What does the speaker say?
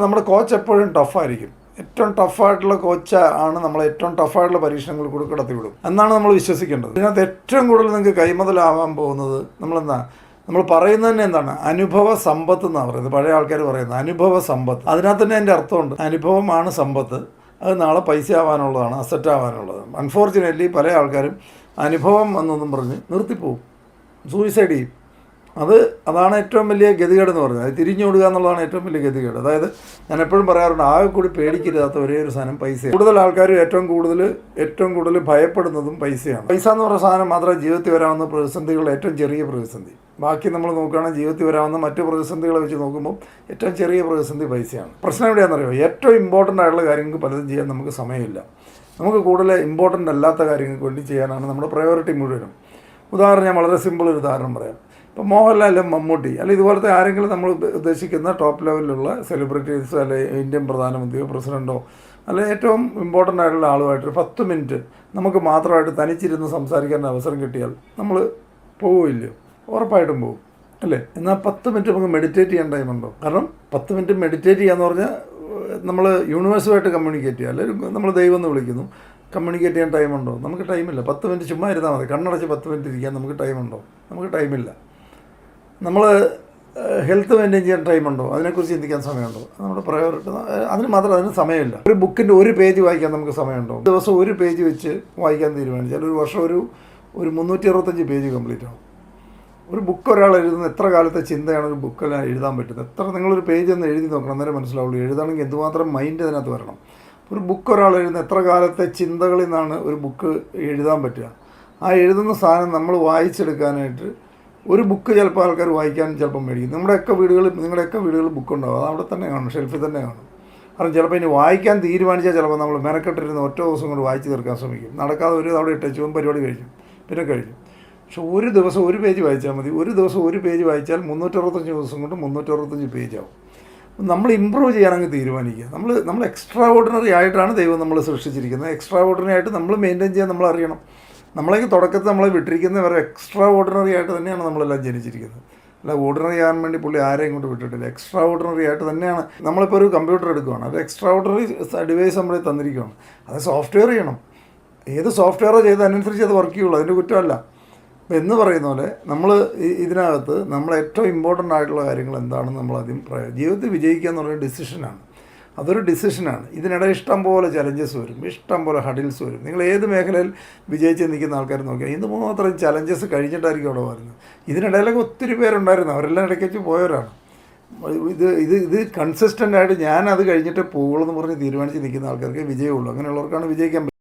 നമ്മുടെ കോച്ച് എപ്പോഴും ടഫായിരിക്കും. ഏറ്റവും ടഫായിട്ടുള്ള കോച്ചാണ് നമ്മളെ ഏറ്റവും ടഫായിട്ടുള്ള പരീക്ഷണങ്ങൾ കൂടെ കടത്തിവിടും എന്നാണ് നമ്മൾ വിശ്വസിക്കേണ്ടത്. ഇതിനകത്ത് ഏറ്റവും കൂടുതൽ നിങ്ങൾക്ക് കൈമുതലാവാൻ പോകുന്നത് നമ്മൾ പറയുന്നത് തന്നെ എന്താണ്? അനുഭവ സമ്പത്ത് എന്നാണ് പറയുന്നത്. പഴയ ആൾക്കാർ പറയുന്നത് അനുഭവ സമ്പത്ത്. അതിനകത്ത് തന്നെ എൻ്റെ അർത്ഥമുണ്ട്. അനുഭവമാണ് സമ്പത്ത്. അത് നാളെ പൈസ ആവാനുള്ളതാണ്, അസറ്റ് ആവാനുള്ളത്. അൺഫോർച്ചുനേറ്റ്ലി പല ആൾക്കാരും അനുഭവം എന്നൊന്നും പറഞ്ഞ് നിർത്തിപ്പോവും, സൂയിസൈഡ് ചെയ്യും. അതാണ് ഏറ്റവും വലിയ ഗതികേടെന്ന് പറയുന്നത്. അത് തിരിഞ്ഞോടുക എന്നുള്ളതാണ് ഏറ്റവും വലിയ ഗതികേട്. അതായത് ഞാൻ എപ്പോഴും പറയാറുണ്ട്, ആകെ കൂടി പേടിക്കരുതാത്ത ഒരേ ഒരു സാധനം പൈസയാണ്. കൂടുതൽ ആൾക്കാർ ഏറ്റവും കൂടുതൽ ഭയപ്പെടുന്നതും പൈസയാണ്. പൈസ എന്ന് പറയുന്ന സാധനം മാത്രമേ ജീവിതത്തിൽ വരാവുന്ന പ്രതിസന്ധികളുടെ ഏറ്റവും ചെറിയ പ്രതിസന്ധി. ബാക്കി നമ്മൾ നോക്കുകയാണെങ്കിൽ ജീവിതത്തിൽ വരാവുന്ന മറ്റ് പ്രതിസന്ധികളെ വെച്ച് നോക്കുമ്പോൾ ഏറ്റവും ചെറിയ പ്രതിസന്ധി പൈസയാണ്. പ്രശ്നം എവിടെയാണെന്നറിയോ? ഏറ്റവും ഇമ്പോർട്ടൻ്റ് ആയിട്ടുള്ള കാര്യങ്ങൾക്ക് പലതും ചെയ്യാൻ നമുക്ക് സമയമില്ല. നമുക്ക് കൂടുതൽ ഇമ്പോർട്ടൻ്റ് അല്ലാത്ത കാര്യങ്ങൾക്ക് വേണ്ടി ചെയ്യാനാണ് നമ്മുടെ പ്രയോറിറ്റി മുഴുവനും. ഉദാഹരണം, ഞാൻ വളരെ സിമ്പിൾ ഒരു ഉദാഹരണം പറയാം. ഇപ്പോൾ മോഹൻലാൽ, മമ്മൂട്ടി, അല്ലെങ്കിൽ ഇതുപോലത്തെ ആരെങ്കിലും നമ്മൾ ഉദ്ദേശിക്കുന്ന ടോപ്പ് ലെവലിലുള്ള സെലിബ്രിറ്റീസ്, അല്ലെങ്കിൽ ഇന്ത്യൻ പ്രധാനമന്ത്രിയോ പ്രസിഡൻറ്റോ, അല്ലെങ്കിൽ ഏറ്റവും ഇമ്പോർട്ടൻ്റ് ആയിട്ടുള്ള ആളുമായിട്ട് 10 മിനിറ്റ് നമുക്ക് മാത്രമായിട്ട് തനിച്ചിരുന്ന് സംസാരിക്കാൻ അവസരം കിട്ടിയാൽ നമ്മൾ പോവില്ലയോ? ഉറപ്പായിട്ടും പോകും, അല്ലേ? എന്നാൽ 10 മിനിറ്റ് നമുക്ക് മെഡിറ്റേറ്റ് ചെയ്യാൻ ടൈമുണ്ടോ? കാരണം 10 മിനിറ്റ് മെഡിറ്റേറ്റ് ചെയ്യാന്ന് പറഞ്ഞാൽ നമ്മൾ യൂണിവേഴ്സുമായിട്ട് കമ്മ്യൂണിക്കേറ്റ് ചെയ്യുക, അല്ലെങ്കിൽ നമ്മൾ ദൈവം എന്ന് വിളിക്കുന്നു, കമ്മ്യൂണിക്കേറ്റ് ചെയ്യാൻ ടൈമുണ്ടോ? നമുക്ക് ടൈമില്ല. 10 മിനിറ്റ് ചുമ്മാ ഇരുന്നാൽ മതി. കണ്ണടച്ച് 10 മിനിറ്റ് ഇരിക്കാൻ നമുക്ക് ടൈമുണ്ടോ? നമുക്ക് ടൈമില്ല. നമ്മൾ ഹെൽത്ത് മെയിൻറ്റെയിൻ ചെയ്യാൻ ടൈമുണ്ടോ? അതിനെക്കുറിച്ച് ചിന്തിക്കാൻ സമയമുണ്ടോ? നമ്മുടെ പ്രയോറിറ്റി അതിന് മാത്രം, അതിന് സമയമില്ല. ഒരു ബുക്കിൻ്റെ ഒരു പേജ് വായിക്കാൻ നമുക്ക് സമയമുണ്ടോ? ദിവസം ഒരു പേജ് വെച്ച് വായിക്കാൻ തീരുമാനിച്ചാൽ ഒരു വർഷം ഒരു 365 പേജ് കംപ്ലീറ്റ് ആവും. ഒരു ബുക്ക് ഒരാൾ എഴുതുന്ന എത്ര കാലത്തെ ചിന്തയാണ് ഒരു ബുക്കെല്ലാം എഴുതാൻ പറ്റുന്നത്? എത്ര നിങ്ങളൊരു പേജ് ഒന്ന് എഴുതി നോക്കണം, അന്നേരം മനസ്സിലാവുള്ളൂ എഴുതാണെങ്കിൽ എന്തുമാത്രം മൈൻഡ് അതിനകത്ത് വരണം. ഒരു ബുക്ക് ഒരാൾ എഴുതുന്ന എത്ര കാലത്തെ ചിന്തകളിൽ നിന്നാണ് ഒരു ബുക്ക് എഴുതാൻ പറ്റുക? ആ എഴുതുന്ന സാധനം നമ്മൾ വായിച്ചെടുക്കാനായിട്ട് ഒരു ബുക്ക് ചിലപ്പോൾ ആൾക്കാർ വായിക്കാൻ ചിലപ്പം മേടിക്കും. നിങ്ങളുടെയൊക്കെ വീടുകളിൽ ബുക്കുണ്ടാവും. അത് അവിടെ തന്നെ കാണും, ഷെൽഫിൽ തന്നെ കാണും. കാരണം ചിലപ്പോൾ ഇനി വായിക്കാൻ തീരുമാനിച്ചാൽ ചിലപ്പോൾ നമ്മൾ മെനക്കെട്ടിരുന്ന് ഒറ്റ ദിവസം കൊണ്ട് വായിച്ച് തീർക്കാൻ ശ്രമിക്കും. നടക്കാതെ ഒരു അവിടെ ഇട്ടും പരിപാടി കഴിക്കും, പിന്നെ കഴിക്കും. പക്ഷെ ഒരു ദിവസം ഒരു പേജ് വായിച്ചാൽ മതി. ഒരു ദിവസം ഒരു പേജ് വായിച്ചാൽ 365 ദിവസം കൊണ്ട് 365 പേജാവും. നമ്മൾ ഇമ്പ്രൂവ് ചെയ്യാനങ്ങ് തീരുമാനിക്കുക. നമ്മൾ എക്സ്ട്രാ ഓർഡിനറി ആയിട്ടാണ് ദൈവം നമ്മൾ സൃഷ്ടിച്ചിരിക്കുന്നത്. എക്സ്ട്രാ ഓർഡിനറി ആയിട്ട് നമ്മൾ മെയിൻറ്റെയിൻ ചെയ്യാൻ നമ്മൾ അറിയണം. നമ്മളേക്ക് തുടക്കത്തിൽ നമ്മളെ വിട്ടിരിക്കുന്ന വരെ എക്സ്ട്രാ ഓർഡിനറി ആയിട്ട് തന്നെയാണ് നമ്മളെല്ലാം ജനിച്ചിരിക്കുന്നത്. അല്ല ഓർഡിനറി ആകാൻ വേണ്ടി പുള്ളി ആരെയും കൊണ്ട് വിട്ടിട്ടില്ല. എക്സ്ട്രാ ഓർഡിനറി ആയിട്ട് തന്നെയാണ്. നമ്മളിപ്പോൾ ഒരു കമ്പ്യൂട്ടർ എടുക്കുകയാണ്, അത് എക്സ്ട്രാ ഓർഡിനറി ഡിവൈസ് നമ്മളെ തന്നിരിക്കുകയാണ്. അത് സോഫ്റ്റ്വെയർ ചെയ്യണം. ഏത് സോഫ്റ്റ്വെയറോ ചെയ്ത് അതിനനുസരിച്ച് അത് വർക്ക് ചെയ്യുള്ളൂ, അതിൻ്റെ കുറ്റമല്ല. എന്ന് പറയുന്ന പോലെ നമ്മൾ ഇതിനകത്ത് നമ്മൾ ഏറ്റവും ഇമ്പോർട്ടൻ്റ് ആയിട്ടുള്ള കാര്യങ്ങൾ എന്താണെന്ന് നമ്മൾ ആദ്യം ജീവിതത്തിൽ വിജയിക്കുക എന്ന് പറയുന്ന ഡിസിഷനാണ്. അതൊരു ഡിസിഷനാണ്. ഇതിനിടെ ഇഷ്ടം പോലെ ചലഞ്ചസ് വരും, ഇഷ്ടം പോലെ ഹഡിൽസ് വരും. നിങ്ങൾ ഏത് മേഖലയിൽ വിജയിച്ച് നിൽക്കുന്ന ആൾക്കാർ നോക്കിയാൽ ഇത് മാത്രം ചലഞ്ചസ് കഴിഞ്ഞിട്ടായിരിക്കും അവിടെ വരുന്നത്. ഇതിനിടയിലൊക്കെ ഒത്തിരി പേരുണ്ടായിരുന്നു, അവരെല്ലാം ഇടയ്ക്ക് വെച്ച് പോയവരാണ്. ഇത് കൺസിസ്റ്റൻ്റ് ആയിട്ട് ഞാൻ അത് കഴിഞ്ഞിട്ട് പോകുള്ളൂ എന്ന് പറഞ്ഞ് തീരുമാനിച്ച് നിൽക്കുന്ന ആൾക്കാർക്ക് വിജയമുള്ളൂ. അങ്ങനെയുള്ളവർക്കാണ് വിജയിക്കാൻ പറ്റും.